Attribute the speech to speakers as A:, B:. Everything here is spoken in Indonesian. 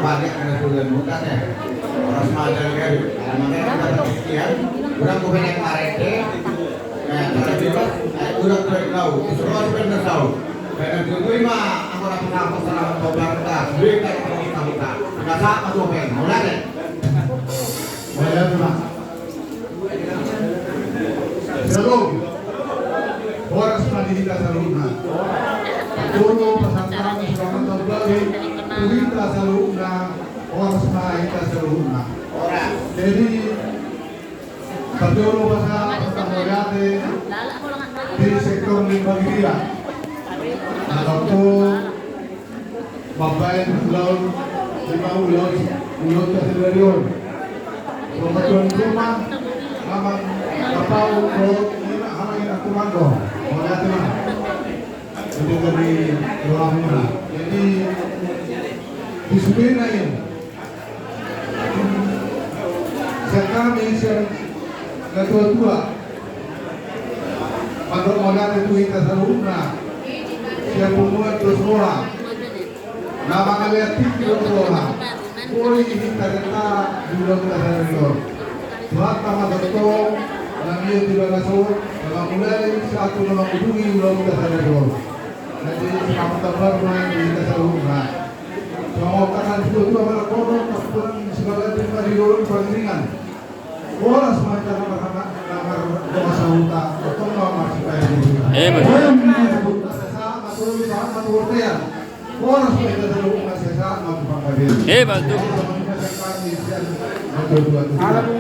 A: balik karena sudah muda ya. Orang semacam kan, makanya kita bersekian. Kurang kuben yang marete. Nah, cara kita, kurang tahu. Semua sebenarnya tahu. Karena itu mah aku rapi nafas selama tobat kita. Berikan kita. Nggak sah atau pen, mulai deh. Mulai dulu. Shalom. Horas Madinita Saluna. Patulo pasangkang selamat kembali. Tuwita Saluna. Horas Madinita Saluna. Jadi patulo pasangkang di sektor Limbagria. Atau Babayan Laut, Lima Ulos Kasilion. Pematuan rumah, Aman Kapau, Lima Hamain Akumango. Oleh teman, itu dari orangnya. Jadi disuruh ini. Sekarang ini ketua pada orang itu kita serumna. Siapa pembuat terus orang. Nama kalian tiga orang. Boleh kita kata dulu kita serumna. Tuhan nama betul. Nabi tidak nasur. Nama mulai satu nama hubungi dulu kita serumna. Nanti sama tabar mulai kita serumna. Semua kata itu adalah konon keputusan sebagai terima di dalam pengiriman. Orang semacam nama doa sauta atau nama supaya dulu.
B: Bantu.